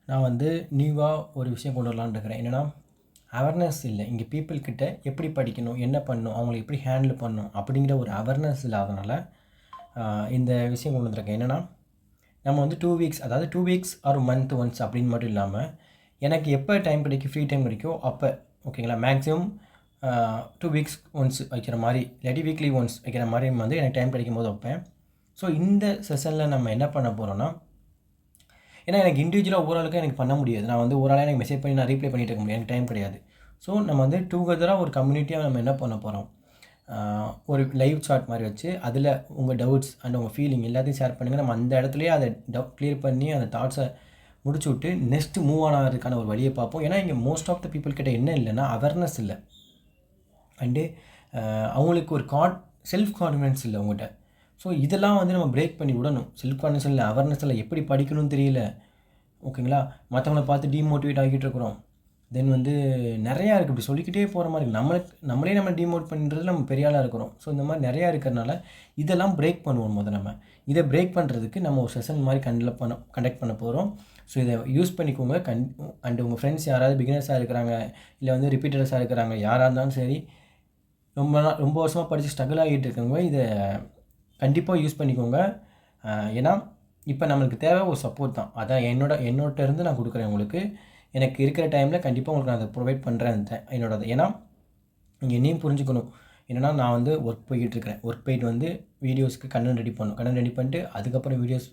நான் வந்து நியூவாக ஒரு விஷயம் கொண்டு வரலான்னு இருக்கிறேன். என்னென்னா, அவேர்னஸ் இல்லை. இங்கே பீப்புள் கிட்ட எப்படி படிக்கணும், என்ன பண்ணணும், அவங்கள எப்படி ஹேண்டில் பண்ணணும் அப்படிங்கிற ஒரு அவேர்னஸ் இல்லாதனால இந்த விஷயம் கொண்டு வந்திருக்கேன். என்னென்னா, நம்ம வந்து 2 வீக்ஸ், அதாவது 2 வீக்ஸ் ஆர் மந்த் ஒன்ஸ் அப்படின்னு மட்டும் இல்லாமல், எனக்கு எப்போ டைம் கிடைக்கும், ஃப்ரீ டைம் கிடைக்கும் அப்போ, ஓகேங்களா, மேக்ஸிமம் 2 வீக்ஸ் ஒன்ஸ் வைக்கிற மாதிரி, இல்லாட்டி வீக்லி ஒன்ஸ் வைக்கிற மாதிரி வந்து எனக்கு டைம் கிடைக்கும் போது வைப்பேன். ஸோ இந்த செஷனில் நம்ம என்ன பண்ண போகிறோன்னா, ஏன்னா எனக்கு இண்டிவிஜுவலாக ஓரளவுக்கு எனக்கு பண்ண முடியாது. நான் வந்து ஒரு ஆளாக எனக்கு மெசேஜ் பண்ணி நான் ரீப்ளை பண்ணிட்டு இருக்க முடியாது, எனக்கு டைம் கிடையாது. ஸோ நம்ம வந்து டுகெதராக ஒரு கம்யூனிட்டியாக நம்ம என்ன பண்ண போகிறோம், ஒரு லைவ் சாட் மாதிரி வச்சு அதில் உங்கள் டவுட்ஸ் அண்ட் உங்கள் ஃபீலிங் எல்லாத்தையும் ஷேர் பண்ணுங்கள். நம்ம அந்த இடத்துலையே அதை கிளியர் பண்ணி அந்த தாட்ஸை முடிச்சு விட்டு நெக்ஸ்ட்டு மூவ் ஆனதுக்கான ஒரு வழியை பார்ப்போம். ஏன்னா இங்கே மோஸ்ட் ஆஃப் த பீப்புள் கிட்ட என்ன இல்லைன்னா அவேர்னஸ் இல்லை, அண்டு அவங்களுக்கு ஒரு செல்ஃப் கான்ஃபிடென்ஸ் இல்லை உங்கள்கிட்ட. ஸோ இதெல்லாம் வந்து நம்ம பிரேக் பண்ணி விடணும். செல்ஃப் கான்ஃபிடன்ஸ் இல்லை, அவேர்னஸ் இல்லை, எப்படி படிக்கணும்னு தெரியல, ஓகேங்களா, மற்றவங்கள பார்த்து டிமோட்டிவேட் ஆகிட்டு இருக்கிறோம். தென் வந்து நிறையா இருக்குது, இப்படி சொல்லிக்கிட்டே போகிற மாதிரி நம்மளே நம்ம டிமோட் பண்ணுறதுல நம்ம பெரிய ஆளாக இருக்கிறோம். ஸோ இந்த மாதிரி நிறையா இருக்கிறனால இதெல்லாம் பிரேக் பண்ணுவோம். நம்ம இதை பிரேக் பண்ணுறதுக்கு நம்ம ஒரு செஷன் மாதிரி கண்டக்ட் பண்ண போகிறோம். ஸோ இதை யூஸ் பண்ணிக்கோங்க. அண்டு உங்கள் ஃப்ரெண்ட்ஸ் யாராவது பிகினர்ஸாக இருக்கிறாங்க, இல்லை வந்து ரிப்பீட்டர்ஸாக இருக்கிறாங்க, யாராக இருந்தாலும் சரி, ரொம்ப வருஷமாக படித்து ஸ்ட்ரகிள் ஆகிட்டு இருக்கவங்க இதை கண்டிப்பாக யூஸ் பண்ணிக்கோங்க. ஏன்னா இப்போ நம்மளுக்கு தேவை ஒரு சப்போர்ட் தான். அதான் என்னோட இருந்து நான் கொடுக்குறேன் உங்களுக்கு. எனக்கு இருக்கிற டைமில் கண்டிப்பாக உங்களுக்கு நான் அதை ப்ரொவைட் பண்ணுறேன் என்னோடது. ஏன்னா நீங்கள் என்னையும் புரிஞ்சுக்கணும். என்னென்னா நான் வந்து ஒர்க் போய்கிட்டுருக்கிறேன். ஒர்க் போயிட்டு வந்து வீடியோஸ்க்கு கண்டென்ட் ரெடி பண்ணிட்டு அதுக்கப்புறம் வீடியோஸ்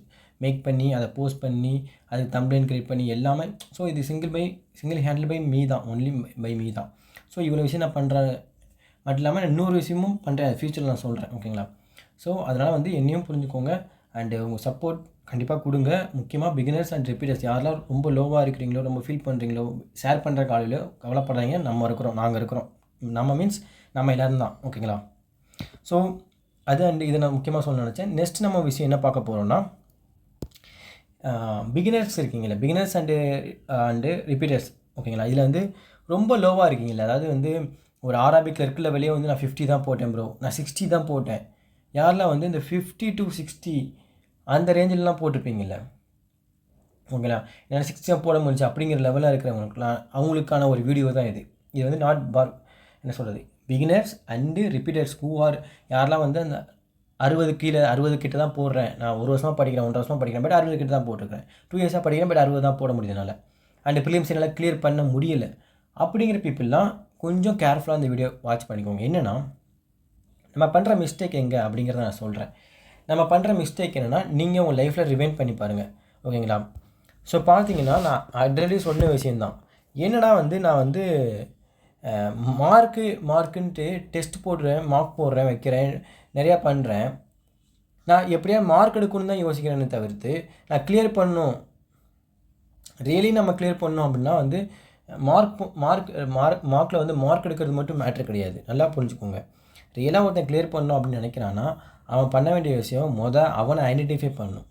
மேக் பண்ணி அதை போஸ்ட் பண்ணி அதுக்கு தம்ப்நெயில் கிரியேட் பண்ணி எல்லாமே. ஸோ இது சிங்கிள் ஹேண்டில் பை மீ தான், ஒன்லி பை மீ தான். ஸோ இவ்வளோ விஷயம் நான் பண்ணுறேன் மட்டும் இல்லாமல் இன்னொரு விஷயமும் பண்ணுறேன், ஃப்யூச்சரில் நான் சொல்கிறேன், ஓகேங்களா. ஸோ அதனால் வந்து என்னையும் புரிஞ்சுக்கோங்க அண்டு உங்கள் சப்போர்ட் கண்டிப்பாக கொடுங்க. முக்கியமாக பிகினர்ஸ் அண்ட் ரிப்பீட்டர்ஸ் யாரெல்லாம் ரொம்ப லோவாக இருக்கிறீங்களோ, ரொம்ப ஃபீல் பண்ணுறீங்களோ, ஷேர் பண்ணுற காலையிலோ கவலைப்படுறாங்க. நாங்கள் இருக்கிறோம். நம்ம மீன்ஸ் நம்ம எல்லோரும் தான், ஓகேங்களா. ஸோ அது அண்டு இதை நான் முக்கியமாக சொல்ல நினச்சேன். நெக்ஸ்ட் நம்ம விஷயம் என்ன பார்க்க போகிறோன்னா, பிகினர்ஸ் இருக்கீங்களா, பிகினர்ஸ் அண்டு ரிப்பீட்டர்ஸ், ஓகேங்களா. இதில் வந்து ரொம்ப லோவாக இருக்கீங்களா, அதாவது வந்து ஒரு ஆராபிக் கிளர்க் லெவலே வந்து நான் 50 தான் போட்டேன் ப்ரோ, நான் 60 தான் போட்டேன். யாரெல்லாம் வந்து இந்த 50 to 60 அந்த ரேஞ்சிலலாம் போட்டிருப்பீங்கள்ல, ஓகேங்களா. என்னால் 60 தான் போட முடிஞ்சு அப்படிங்கிற லெவலில் இருக்கிறவங்களுக்குலாம் அவங்களுக்கான ஒரு வீடியோ தான் இது. இது வந்து என்ன சொல்கிறது, பிகினர்ஸ் அண்டு ரிப்பீட்டர்ஸ் யாரெல்லாம் வந்து அந்த 60 கிட்ட தான் போடுறேன், நான் 1 வருஷமாக படிக்கிறேன், 1.5 வருஷமாக படிக்கிறேன், பட் 60 கிட்ட தான் போட்டிருக்கேன், 2 இயர்ஸாக படிக்கிறேன், பட் 60 தான் போட முடியுதுனால, அண்டு ப்ரிலிம்ஸ் என்னால் கிளியர் பண்ண முடியலை அப்படிங்கிற பீப்புளெலாம் கொஞ்சம் கேர்ஃபுல்லாக இந்த வீடியோ வாட்ச் பண்ணிக்கோங்க. என்னென்னா, நம்ம பண்ணுற மிஸ்டேக் எங்கே அப்படிங்கிறத நான் சொல்கிறேன். நம்ம பண்ணுற மிஸ்டேக் என்னென்னா, நீங்கள் உங்கள் லைஃப்பில் ரிவைண்ட் பண்ணி பாருங்கள், ஓகேங்களா. ஸோ பார்த்தீங்கன்னா நான் ஆல்ரெடி சொன்ன விஷயந்தான். என்னடா வந்து நான் வந்து மார்க்குன்ட்டு டெஸ்ட் போடுறேன், மார்க் போடுறேன், வைக்கிறேன், நிறையா பண்ணுறேன். நான் எப்படியா மார்க் எடுக்கணும்னு தான் யோசிக்கிறேன்னு தவிர்த்து நான் கிளியர் பண்ணணும், ரியலி நம்ம கிளியர் பண்ணோம் அப்படின்னா வந்து மார்க்கில் வந்து மார்க் எடுக்கிறது மட்டும் மேட்ரு கிடையாது. நல்லா புரிஞ்சுக்கோங்க. ரியலாக ஒருத்தன் கிளியர் பண்ணணும் அப்படின்னு நினைக்கிறான்னா அவன் பண்ண வேண்டிய விஷயம் அவனை ஐடென்டிஃபை பண்ணணும்.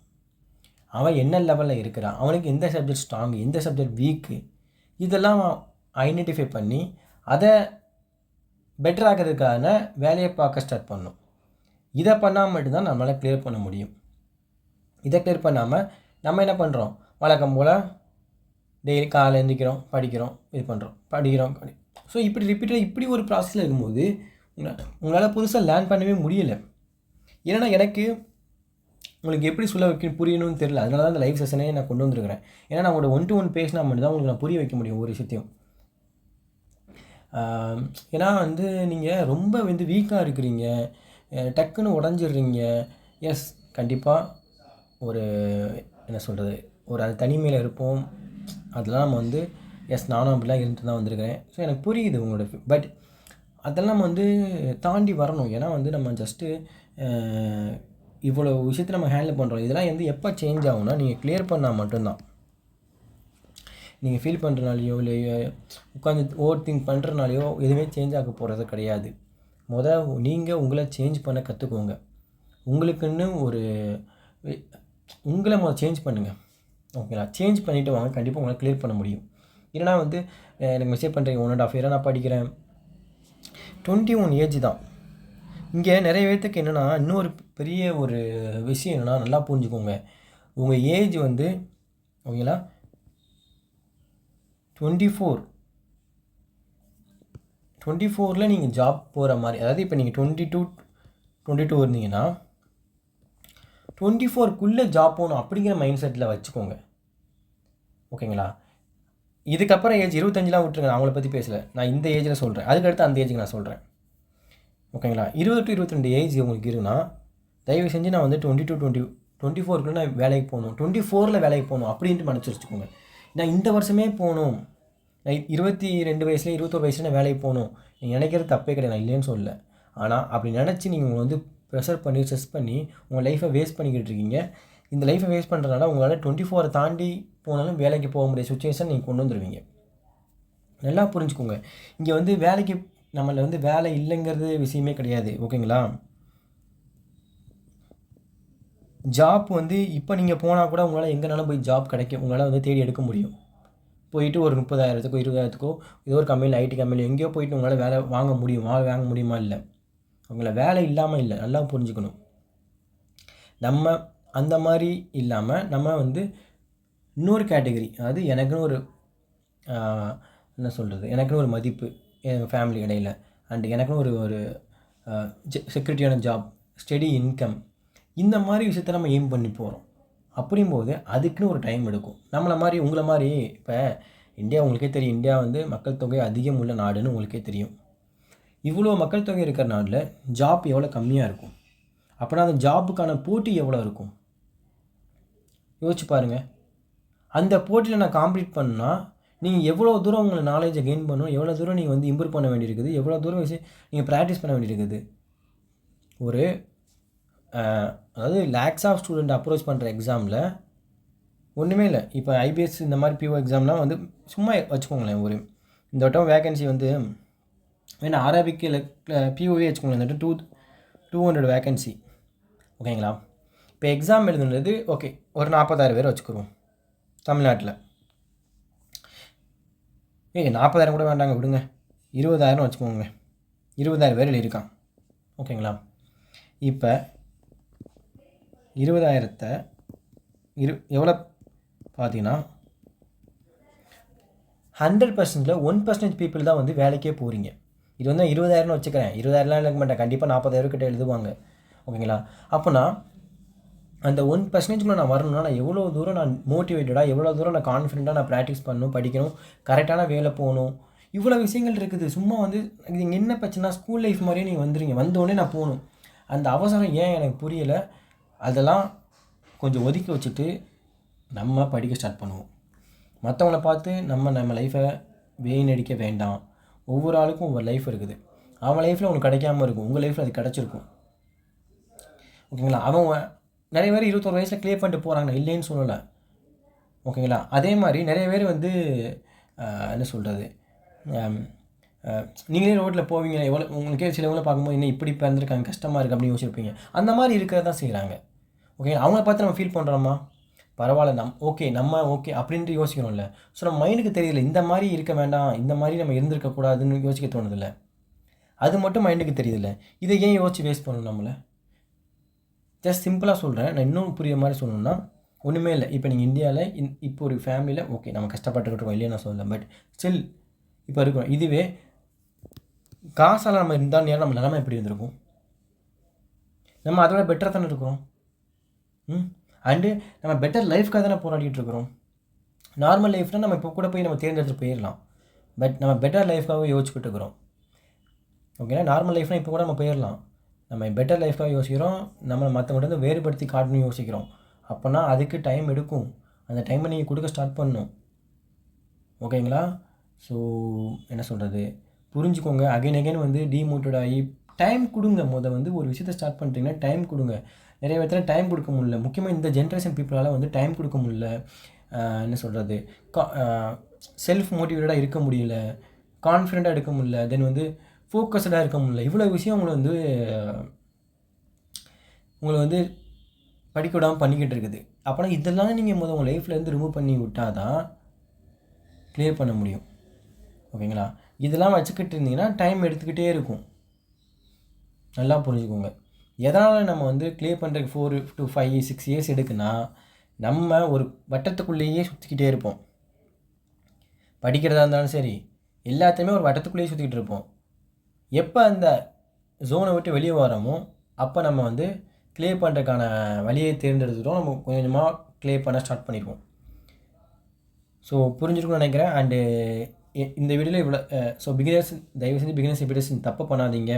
அவன் என்ன லெவலில் இருக்கிறான், அவனுக்கு எந்த சப்ஜெக்ட் ஸ்ட்ராங்கு, எந்த சப்ஜெக்ட் வீக்கு, இதெல்லாம் ஐடென்டிஃபை பண்ணி அதை பெட்டர் ஆகிறதுக்கான வேலையை பார்க்க ஸ்டார்ட் பண்ணணும். இதை பண்ணால் மட்டும்தான் நம்மளால் கிளியர் பண்ண முடியும். இதை கிளியர் பண்ணாமல் நம்ம என்ன பண்ணுறோம், வழக்கம் போல் டெய்லி காலையில் எழுந்திரிக்கிறோம், படிக்கிறோம், இது பண்ணுறோம். ஸோ இப்படி ஒரு ப்ராசஸில் இருக்கும்போது உங்களால் புதுசாக லேர்ன் பண்ணவே முடியலை. ஏன்னா எனக்கு உங்களுக்கு எப்படி சொல்ல புரியணும்னு தெரியல. அதனால தான் இந்த லைவ் செஷனே நான் கொண்டு வந்துருக்கிறேன். ஏன்னா நான் உங்களோட 1-to-1 பேசினா மட்டும்தான் உங்களுக்கு நான் புரிய வைக்க முடியும் ஒரு விஷயத்தையும். ஏன்னா வந்து நீங்கள் ரொம்ப வந்து வீக்காக இருக்கிறீங்க, டக்குன்னு உடஞ்சிடுறீங்க. எஸ், கண்டிப்பாக ஒரு என்ன சொல்கிறது, ஒரு அது தனிமையில் இருப்போம். அதெல்லாம் நம்ம வந்து நானும் அப்படிலாம் இருந்துட்டு தான் வந்திருக்கிறேன். ஸோ எனக்கு புரியுது உங்களோட பட் அதெல்லாம் நம்ம வந்து தாண்டி வரணும். ஏன்னா வந்து நம்ம ஜஸ்ட்டு இவ்வளோ விஷயத்தை நம்ம ஹேண்டில் பண்ணுறோம். இதெல்லாம் வந்து எப்போ சேஞ்ச் ஆகும்னா நீங்கள் கிளியர் பண்ணால் மட்டும்தான். நீங்கள் ஃபீல் பண்ணுறனாலையோ இல்லை உட்காந்து ஓவர் திங்க் பண்ணுறனாலையோ எதுவுமே சேஞ்ச் ஆக போகிறது கிடையாது. நீங்கள் உங்களை சேஞ்ச் பண்ண கற்றுக்கோங்க. உங்களுக்குன்னு உங்களை சேஞ்ச் பண்ணுங்கள், ஓகேங்களா. சேஞ்ச் பண்ணிவிட்டு வாங்க, கண்டிப்பாக உங்களால் கிளியர் பண்ண முடியும். இல்லைனா வந்து எனக்கு மெசேஜ் பண்ணுறீங்க 1.5 இயராக நான் படிக்கிறேன், 21 ஏஜ் தான். இங்கே நிறைய பேர்த்துக்கு என்னென்னா இன்னொரு பெரிய ஒரு விஷயம் என்னென்னா, நல்லா புரிஞ்சுக்கோங்க. உங்கள் ஏஜ் வந்து, ஓகேங்களா, 24 நீங்கள் ஜாப் போகிற மாதிரி, அதாவது இப்போ நீங்கள் 22 இருந்தீங்கன்னா 24க்குள்ளே ஜாப் போகணும் அப்படிங்கிற மைண்ட் செட்டில் வச்சுக்கோங்க. ஓகேங்களா? இதுக்கப்புறம் ஏஜ் 25 விட்டுருங்க, நான் அவங்கள பற்றி பேசலை, நான் இந்த ஏஜில் சொல்கிறேன். அதுக்கடுத்து அந்த ஏஜுக்கு நான் சொல்கிறேன். ஓகேங்களா? 20 to 22 ஏஜ் உங்களுக்கு இருக்குன்னா தயவு செஞ்சு நான் வந்து 24க்குள்ளே நான் வேலைக்கு போகணும், 24ல் வேலைக்கு போகணும் அப்படின்ட்டு மனசு வச்சுக்கோங்க. நான் இந்த வருஷமே போகணும், நான் 22 வயசுல 21 வயசுல நான் வேலைக்கு போகணும், நீங்கள் நினைக்கிறது தப்பே கிடையாது, நான் இல்லைன்னு சொல்லலை. ஆனால் அப்படி நினச்சி நீங்கள் வந்து ப்ரெஷர் பண்ணி ஸ்ட்ரெஸ் பண்ணி உங்கள் லைஃப்பை வேஸ்ட் பண்ணிக்கிட்டு இருக்கீங்க. இந்த லைஃப்பை வேஸ்ட் பண்ணுறதுனால உங்களால் 24 தாண்டி போனாலும் வேலைக்கு போக முடியாத சுச்சுவேஷன் நீங்கள் கொண்டு வந்துடுவீங்க. நல்லா புரிஞ்சுக்கோங்க. இங்கே வந்து வேலைக்கு நம்மளை வந்து வேலை இல்லைங்கிறது விஷயமே கிடையாது. ஓகேங்களா? ஜாப் வந்து இப்போ நீங்கள் போனால் கூட உங்களால் எங்கேனாலும் போய் ஜாப் கிடைக்கும், உங்களால் வந்து தேடி எடுக்க முடியும். போயிட்டு ஒரு 30,000க்கோ 20,000க்கோ ஏதோ ஒரு கம்பெனியில், ஐடி கம்பெனியில் எங்கேயோ போயிட்டு உங்களால் வேலை வாங்க முடியுமா? இல்லை. உங்களை வேலை இல்லாமல் இல்லை, நல்லா புரிஞ்சுக்கணும். நம்ம அந்த மாதிரி இல்லாமல் நம்ம வந்து இன்னொரு கேட்டகரி, அதாவது எனக்குன்னு ஒரு என்ன சொல்கிறது, எனக்குன்னு ஒரு மதிப்பு எங்கள் ஃபேமிலி இடையில், அண்ட் எனக்குன்னு ஒரு செக்யூரிட்டியான ஜாப், ஸ்டெடி இன்கம், இந்த மாதிரி விஷயத்த நம்ம எய்ம் பண்ணி போகிறோம். அப்படிங்கும்போது அதுக்குன்னு ஒரு டைம் எடுக்கும். உங்களை மாதிரி இப்போ இந்தியா உங்களுக்கே தெரியும், இந்தியா வந்து மக்கள் தொகை அதிகம் உள்ள நாடுன்னு உங்களுக்கே தெரியும். இவ்வளோ மக்கள் தொகை இருக்கிற நாட்டில் ஜாப் எவ்வளோ கம்மியாக இருக்கும், அப்படின்னா அந்த ஜாப்புக்கான போட்டி எவ்வளோ இருக்கும் யோசிச்சு பாருங்கள். அந்த போட்டியில் நான் காம்பீட் பண்ணால் நீங்கள் எவ்வளோ தூரம் உங்களை நாலேஜை கெயின் பண்ணணும், எவ்வளோ தூரம் நீங்கள் வந்து இம்ப்ரூவ் பண்ண வேண்டியிருக்குது, எவ்வளோ தூரம் விஷயம் நீங்கள் ப்ராக்டிஸ் பண்ண வேண்டியிருக்குது. ஒரு அதாவது லேக்ஸ் ஆஃப் ஸ்டூடெண்ட் அப்ரோச் பண்ணுற எக்ஸாமில் ஒன்றுமே இல்லை. இப்போ ஐபிஎஸ் இந்த மாதிரி பிஓ எக்ஸாம்லாம் வந்து சும்மா வச்சுக்கோங்களேன், ஒரு இந்த வட்டம் வேகன்சி வந்து வேணா அரபிக்கு பிஓவே வச்சுக்கோங்களேன், இந்த 200 வேகன்சி. ஓகேங்களா? இப்போ எக்ஸாம் எழுதுனது ஓகே ஒரு 40,000 பேர் வச்சுக்கிறோம் தமிழ்நாட்டில். 40,000 கூட வேண்டாங்க, விடுங்க, 20,000 வச்சுக்கோங்க. 20,000 பேர் எழுதியிருக்கான். ஓகேங்களா? இப்போ 20,000த்தை எவ்வளோ பார்த்தீங்கன்னா 100%ல் 1% பீப்புள் தான் வந்து வேலைக்கே போகிறீங்க. இது வந்து 20,000 வச்சுக்கிறேன், 20,000லாம் எழுத மாட்டேன், கண்டிப்பாக 40,000 கிட்ட எழுதுவாங்க. ஓகேங்களா? அப்போனா அந்த 1%க்குள்ளே நான் வரணும்னா நான் எவ்வளோ தூரம் நான் மோட்டிவேட்டடாக, எவ்வளோ தூரம் நான் கான்ஃபிடென்ட்டாக நான் ப்ராக்டிஸ் பண்ணணும், படிக்கணும், கரெக்டான வேலை போகணும், இவ்வளோ விஷயங்கள் இருக்குது. சும்மா வந்து இங்கே என்ன பிரச்சனை, ஸ்கூல் லைஃப் மாதிரியே நீங்கள் வந்துடுங்க, வந்தோடனே நான் போகணும், அந்த அவசரம் ஏன் எனக்கு புரியலை. அதெல்லாம் கொஞ்சம் ஒதுக்கி வச்சுட்டு நம்ம படிக்க ஸ்டார்ட் பண்ணுவோம். மற்றவங்கள பார்த்து நம்ம லைஃப்பை வீணடிக்க வேண்டாம். ஒவ்வொரு ஆளுக்கும் ஒவ்வொரு லைஃப் இருக்குது. அவன் லைஃப்பில் உங்களுக்கு கிடைக்காம இருக்கும், உங்கள் லைஃப்பில் அது கிடச்சிருக்கும். ஓகேங்களா? அவங்க நிறைய பேர் 21 வயசில் கிளியர் பண்ணிட்டு போகிறாங்க, இல்லைன்னு சொல்லலை. ஓகேங்களா? அதே மாதிரி நிறைய பேர் வந்து என்ன சொல்கிறது, நீங்களே ரோட்டில் போவீங்க, எவ்வளோ உங்களுக்கே சிலவங்கள பார்க்கும்போது என்ன இப்படி பிறந்திருக்காங்க, கஷ்டமாக இருக்குது அப்படின்னு யோசிச்சிருப்பீங்க. அந்த மாதிரி இருக்கிறத தான் செய்கிறாங்க. ஓகே, அவங்கள பார்த்து நம்ம ஃபீல் பண்ணுறோமா, பரவாயில்ல, ஓகே அப்படின்ட்டு யோசிக்கணும்ல. ஸோ நம்ம மைண்டுக்கு தெரியல, இந்த மாதிரி இருக்க வேண்டாம், இந்த மாதிரி நம்ம இருந்திருக்கக்கூடாதுன்னு யோசிக்க தோணுதில்லை. அது மட்டும் மைண்டுக்கு தெரியுதில்ல. இதை ஏன் யோசிச்சு வேஸ்ட் பண்ணணும் நம்மளை? ஜஸ்ட் சிம்பிளாக சொல்கிறேன், நான் இன்னும் புரிய மாதிரி சொல்லணும்னா ஒன்றுமே இல்லை. இப்போ நீங்கள் இந்தியாவில் இப்போ ஒரு ஃபேமிலியில் ஓகே நம்ம கஷ்டப்பட்டுக்கிட்டு இருக்கோம், இல்லையே நான் சொல்லலை, பட் ஸ்டில் இப்போ இருக்கோம். இதுவே காசால் நம்ம இருந்தால் நேரம் நம்ம நிலமை எப்படி இருந்திருக்கும்? நம்ம அதோட பெட்டராக தானே இருக்கிறோம். அண்டு நம்ம பெட்டர் லைஃப்க்காக தானே போராடிட்டு இருக்கிறோம். நார்மல் லைஃப்னால் நம்ம இப்போ கூட போய் நம்ம தேர்ந்தெடுத்துட்டு போயிடலாம், பட் நம்ம பெட்டர் லைஃப்க்காக யோசிச்சுக்கிட்டு இருக்கிறோம். ஓகேனா, நார்மல் லைஃப்னால் இப்போ கூட நம்ம போயிடலாம், நம்ம பெட்டர் லைஃப்க்காக யோசிக்கிறோம், நம்ம மற்றவங்கள்ட்ட வந்து வேறுபடுத்தி காட்டணும்னு யோசிக்கிறோம். அப்போனா அதுக்கு டைம் எடுக்கும், அந்த டைமை நீங்கள் கொடுக்க ஸ்டார்ட் பண்ணணும். ஓகேங்களா? ஸோ என்ன சொல்கிறது, புரிஞ்சுக்கோங்க. அகைன் வந்து டிமோட்டிவேட் ஆகி டைம் கொடுங்க. வந்து ஒரு விஷயத்தை ஸ்டார்ட் பண்ணுறீங்கன்னா டைம் கொடுங்க. நிறைய இடத்துல டைம் கொடுக்க முடியல, முக்கியமாக இந்த ஜென்ரேஷன் பீப்புளால் வந்து டைம் கொடுக்க முடியல. என்ன சொல்கிறது, செல்ஃப் மோட்டிவேட்டடாக இருக்க முடியல, கான்ஃபிடெண்ட்டாக இருக்க முடியல, தென் வந்து ஃபோக்கஸ்டாக இருக்க முடியல. இவ்வளோ விஷயம் உங்களை வந்து படிக்க விடாமல் பண்ணிக்கிட்டு இருக்குது. அப்போனா இதெல்லாம் நீங்கள் உங்கள் லைஃப்லேருந்து ரிமூவ் பண்ணி விட்டால் தான் கிளியர் பண்ண முடியும். ஓகேங்களா? இதெல்லாம் வச்சுக்கிட்டு இருந்தீங்கன்னா டைம் எடுத்துக்கிட்டே இருக்கும். நல்லா புரிஞ்சுக்கோங்க. எதனால் நம்ம வந்து கிளியர் பண்ணுறதுக்கு 4 to 5 6 இயர்ஸ் எடுக்குன்னா, நம்ம ஒரு வட்டத்துக்குள்ளேயே சுற்றிக்கிட்டே இருப்போம். படிக்கிறதா இருந்தாலும் சரி, எல்லாத்தையுமே ஒரு வட்டத்துக்குள்ளேயே சுற்றிக்கிட்டு இருப்போம். எப்போ அந்த ஜோனை விட்டு வெளியே வரோமோ அப்போ நம்ம வந்து கிளியர் பண்ணுறதுக்கான வழியை தேர்ந்தெடுத்துட்டோம். நம்ம கொஞ்சம் கொஞ்சமாக கிளியர் பண்ண ஸ்டார்ட் பண்ணிடுவோம். ஸோ புரிஞ்சிருக்கும்னு நினைக்கிறேன். அண்டு இந்த வீடியோவில் இவ்வளோ. ஸோ பிகினர்ஸ் தயவு செஞ்சு பிகினர்ஸ் எபிடர்ஸ் தப்பு பண்ணாதீங்க.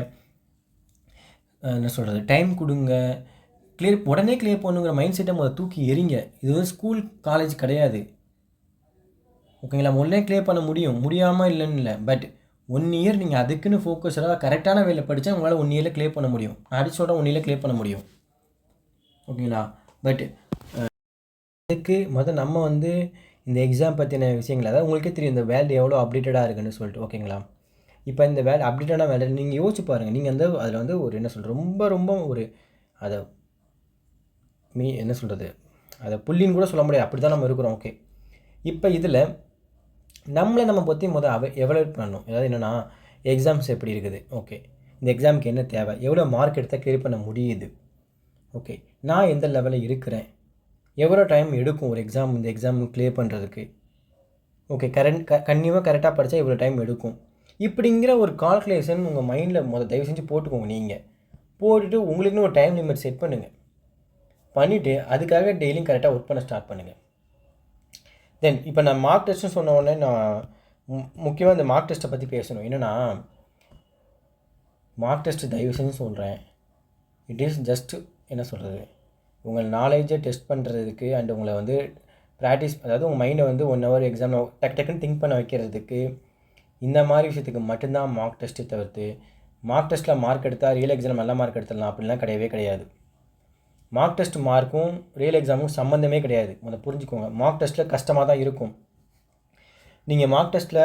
என்ன சொல்கிறது, டைம் கொடுங்க. உடனே கிளியர் பண்ணுங்கிற மைண்ட் செட்டை முதல்ல தூக்கி எறிங்க. இது வந்து ஸ்கூல் காலேஜ் கிடையாது. ஓகேங்களா? உடனே கிளியர் பண்ண முடியாமல் இல்லைன்னு இல்லை. பட் 1 இயர் நீங்கள் அதுக்குன்னு ஃபோக்கஸ்டாக கரெக்டான வேலை படித்தா உங்களால் 1 இயரில் கிளியர் பண்ண முடியும். அடிச்சோட 1 இயரில் கிளியர் பண்ண முடியும். ஓகேங்களா? பட் அதுக்கு நம்ம வந்து இந்த எக்ஸாம் பற்றின விஷயங்கள், அதாவது உங்களுக்கே தெரியும் இந்த வேர்ல்டு எவ்வளோ அப்டேட்டடாக இருக்குன்னு சொல்லிட்டு. ஓகேங்களா? இப்போ இந்த அப்டேட்டடான வேர்ல்டு நீங்கள் யோசிச்சு பாருங்கள். நீங்கள் வந்து அதில் வந்து ஒரு என்ன சொல்கிறது, ரொம்ப ஒரு அதை என்ன சொல்கிறது, அதை புள்ளின்னு கூட சொல்ல முடியாது. அப்படி தான் நம்ம இருக்கிறோம். ஓகே, இப்போ இதில் நம்ம பற்றி எவாலுவேட் பண்ணணும். அதாவது என்னென்னா, எக்ஸாம்ஸ் எப்படி இருக்குது, ஓகே, இந்த எக்ஸாமுக்கு என்ன தேவை, எவ்வளோ மார்க் எடுத்தால் கிளியர் பண்ண முடியுது, ஓகே, நான் எந்த லெவலில் இருக்கிறேன், எவ்வளோ டைம் எடுக்கும் ஒரு இந்த எக்ஸாம் கிளியர் பண்ணுறதுக்கு, ஓகே, கண்டிப்பாக கரெக்டாக படித்தா இவ்வளோ டைம் எடுக்கும். இப்படிங்கிற ஒரு கால்குலேஷன் உங்கள் மைண்டில் தயவு செஞ்சு போட்டுக்கோங்க. நீங்கள் போட்டுட்டு உங்களுக்குன்னு ஒரு டைம் லிமிட் செட் பண்ணுங்கள். பண்ணிவிட்டு அதுக்காக டெய்லியும் கரெக்டாக ஒர்க் பண்ண ஸ்டார்ட் பண்ணுங்கள். தென் இப்போ நான் மார்க் டெஸ்ட்டுன்னு சொன்ன உடனே நான் முக்கியமாக இந்த மார்க் டெஸ்ட்டை பற்றி பேசணும். என்னென்னா, மார்க் டெஸ்ட்டு தயவு செஞ்சு சொல்கிறேன், இட் இஸ் ஜஸ்ட்டு என்ன சொல்கிறது, உங்கள் நாலேஜை டெஸ்ட் பண்ணுறதுக்கு அண்ட் உங்களை வந்து ப்ராக்டிஸ், அதாவது உங்கள் மைண்டை வந்து 1 ஹவர் எக்ஸாமில் டக்குன்னு திங்க் பண்ண வைக்கிறதுக்கு, இந்த மாதிரி விஷயத்துக்கு மட்டும்தான் மார்க் டெஸ்ட்டை தவிர்த்து மார்க் டெஸ்ட்டில் மார்க் எடுத்தால் ரியல் எக்ஸாம் நல்ல மார்க் எடுத்துடலாம் அப்படின்லாம் கிடையவே கிடையாது. மார்க் டெஸ்ட் மார்க்கும் ரியல் எக்ஸாமுக்கும் சம்மந்தமே கிடையாது. முதல்ல புரிஞ்சுக்கோங்க. மார்க் டெஸ்ட்டில் கஷ்டமாக தான் இருக்கும். நீங்கள் மார்க் டெஸ்ட்டில்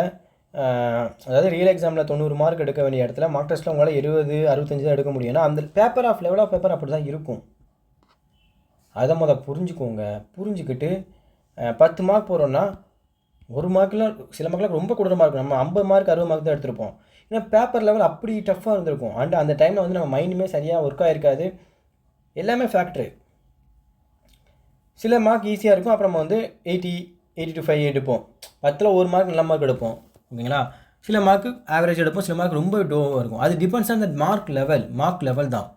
அதாவது ரியல் எக்ஸாமில் 90 மார்க் எடுக்க வேண்டிய இடத்துல மார்க் டெஸ்ட்டில் உங்களால் 70, 65 தான் எடுக்க முடியும். ஏன்னா அந்த லெவல் ஆஃப் பேப்பர் அப்படி தான் இருக்கும். அதை புரிஞ்சுக்கோங்க. புரிஞ்சுக்கிட்டு 10 மார்க் போகிறோன்னா, ஒரு மார்க்கில் சில மார்க்கில் ரொம்ப கொடூரமாக மார்க், நம்ம 50 மார்க் 60 மார்க் தான் எடுத்திருப்போம். ஏன்னா பேப்பர் லெவல் அப்படி டஃப்பாக இருந்திருக்கும். அண்ட் அந்த டைமில் வந்து நம்ம மைண்டுமே சரியாக ஒர்க் ஆகிருக்காது. எல்லாமே ஃபேக்ட்ரு. சில மார்க் ஈஸியாக இருக்கும். அப்புறம் நம்ம வந்து 80, 82, 5 எடுப்போம். 10ல் ஒரு மார்க் நல்ல மார்க் எடுப்போம். ஓகேங்களா? சில மார்க்கு ஆவரேஜ் எடுப்போம். சில மார்க் ரொம்ப டோவாக இருக்கும். அது depends on that mark level தான்.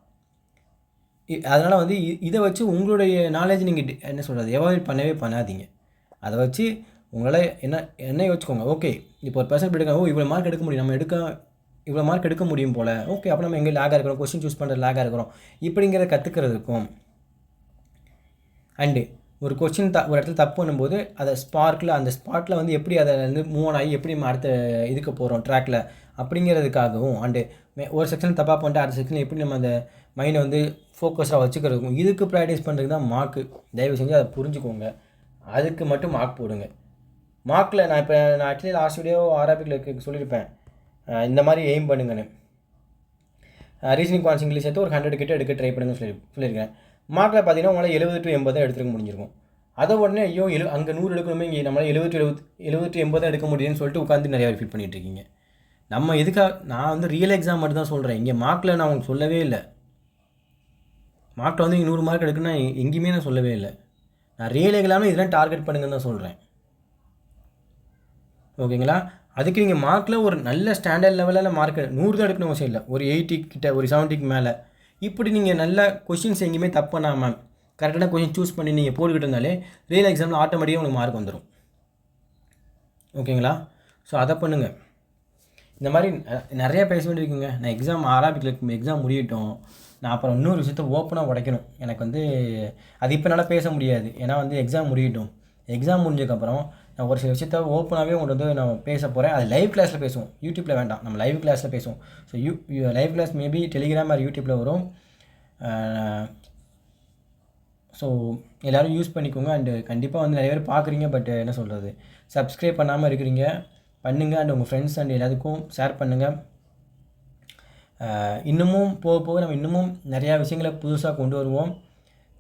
அதனால் வந்து இதை வச்சு உங்களுடைய நாலேஜ் நீங்கள் என்ன சொல்கிறது, எவாலுவேட் பண்ணவே பண்ணாதீங்க. அதை வச்சு உங்களால் என்ன யோசிச்சுக்கோங்க. ஓகே, இப்போ ஒரு பர்சன்ட் எடுக்க, இவ்வளோ மார்க் எடுக்க முடியும், இவ்வளோ மார்க் எடுக்க முடியும் போல். ஓகே, அப்போ நம்ம எங்கே லேகாக இருக்கிறோம், கொஸ்டின் சூஸ் பண்ணுறது லேகாக இருக்கிறோம், இப்படிங்கிறத கற்றுக்கிறதுக்கும். அண்டு ஒரு கொஸ்டின் ஒரு இடத்துல தப்பு பண்ணும்போது அதை அந்த ஸ்பாட்டில் வந்து எப்படி அதை வந்து மூவ் ஆன் ஆகி எப்படி நம்ம அடுத்த இதுக்கு போகிறோம் ட்ராக்கில் அப்படிங்கிறதுக்காகவும். அண்டு ஒரு செக்ஷன் தப்பாக பண்ணிட்டு அடுத்த செக்ஷன் எப்படி நம்ம அந்த மைண்டை வந்து ஃபோக்கஸாக வச்சுக்கிறதுக்கும் இதுக்கு ப்ராக்டிஸ் பண்ணுறதுக்கு தான் மார்க்கு. தயவு செஞ்சு அதை புரிஞ்சுக்கோங்க. அதுக்கு மட்டும் மார்க் போடுங்க. மார்க்கில் நான் ஆக்சுவலி லாஸ்ட் வீடியோ ஆர்ஆர்பியில் சொல்லியிருப்பேன், இந்த மாதிரி எய்ம் பண்ணுங்கன்னு. ரீசனிங் குவான்ஸ் இங்கிலீஷ் சேர்த்து ஒரு 100 கிட்ட எடுக்க ட்ரை பண்ணுங்கன்னு சொல்லியிருக்கேன். மார்க்கில் பார்த்தீங்கன்னா உங்களால் 70 to 80 தான் எடுத்துக்க முடிஞ்சிருக்கும். அதை உடனே ஐயோ அங்கே 100 எடுக்கணுமே, இங்கே நம்மளால் 70 to 80 தான் எடுக்க முடியும்னு சொல்லிட்டு உட்காந்து நிறையா ஃபீல் பண்ணிகிட்டு இருக்கீங்க. நம்ம எதுக்காக, நான் வந்து ரியல் எக்ஸாம் மட்டும் தான் சொல்கிறேன். இங்கே மார்க்கில் நான் உங்களுக்கு சொல்லவே இல்லை. மார்க்கில் வந்து 100 மார்க் எடுக்குன்னா எங்கேயுமே நான் சொல்லவே இல்லை. நான் ரியல் எக்ஸாமில் இதெல்லாம் டார்கெட் பண்ணுங்கன்னு தான் சொல்கிறேன். ஓகேங்களா? அதுக்கு நீங்கள் மார்க்கில் ஒரு நல்ல ஸ்டாண்டர்ட் லெவலில் மார்க் 100 தான் எடுக்கணும் அவசியம் இல்லை. ஒரு 80 கிட்ட, ஒரு 70க்கு மேலே, இப்படி நீங்கள் நல்ல கொஷின்ஸ் எங்கேயுமே தப்பு பண்ணாமல் கரெக்டான கொஷின் சூஸ் பண்ணி நீங்கள் போட்டுக்கிட்டு இருந்தாலே ரியல் எக்ஸாமில் ஆட்டோமேட்டிக்காக உங்களுக்கு மார்க் வந்துடும். ஓகேங்களா? ஸோ அதை பண்ணுங்கள். இந்த மாதிரி நிறையா பேச வேண்டியிருக்குங்க. நான் எக்ஸாம் ஆரம்பிக்கல, எக்ஸாம் முடியட்டும், நான் அப்புறம் இன்னொரு விஷயத்த ஓப்பனாக உடைக்கணும். எனக்கு வந்து அது இப்போ என்னால் பேச முடியாது. ஏன்னா வந்து எக்ஸாம் முடியட்டும். எக்ஸாம் முடிஞ்சதுக்கப்புறம் நான் ஒரு சில விஷயத்த ஓப்பனாகவே உங்கள்கிட்ட வந்து நான் பேச போகிறேன். அது லைவ் கிளாஸில் பேசுவோம். யூடியூப்பில் வேண்டாம், நம்ம லைவ் கிளாஸில் பேசுவோம். So live class maybe Telegram or யூடியூப்பில் வரும். ஸோ எல்லோரும் யூஸ் பண்ணிக்கோங்க. அண்டு கண்டிப்பாக வந்து நிறைய பேர் பார்க்குறீங்க, பட் என்ன சொல்கிறது, சப்ஸ்கிரைப் பண்ணாமல் இருக்கிறீங்க, பண்ணுங்கள். அண்ட் உங்கள் ஃப்ரெண்ட்ஸ் அண்ட் எல்லாத்துக்கும் ஷேர் பண்ணுங்கள். இன்னமும் போக நம்ம இன்னமும் நிறையா விஷயங்களை புதுசாக கொண்டு வருவோம்.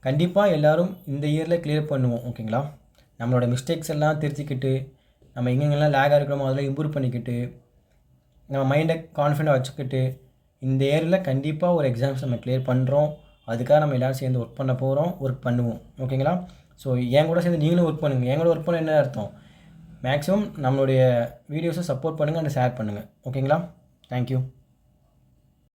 கண்டிப்பாக எல்லோரும் இந்த இயரில் கிளியர் பண்ணுவோம். ஓகேங்களா? நம்மளோட மிஸ்டேக்ஸ் எல்லாம் திருத்திக்கிட்டு, நம்ம எங்கெங்கெல்லாம் லேகாக இருக்கிறோமோ அதெல்லாம் இம்ப்ரூவ் பண்ணிக்கிட்டு, நம்ம மைண்டை கான்ஃபிடென்ட்டாக வச்சுக்கிட்டு இந்த இயரில் கண்டிப்பாக ஒரு எக்ஸாம்ஸ் நம்ம கிளியர் பண்ணுறோம். அதுக்காக நம்ம எல்லோரும் சேர்ந்து ஒர்க் பண்ணுவோம். ஓகேங்களா? ஸோ என் கூட சேர்ந்து நீங்களும் ஒர்க் பண்ணுங்கள். என் கூட ஒர்க் பண்ண என்ன அர்த்தம், மேக்ஸிமம் நம்மளுடைய வீடியோஸை சப்போர்ட் பண்ணுங்கள் அண்ட் ஷேர் பண்ணுங்கள். ஓகேங்களா? தேங்க்யூ.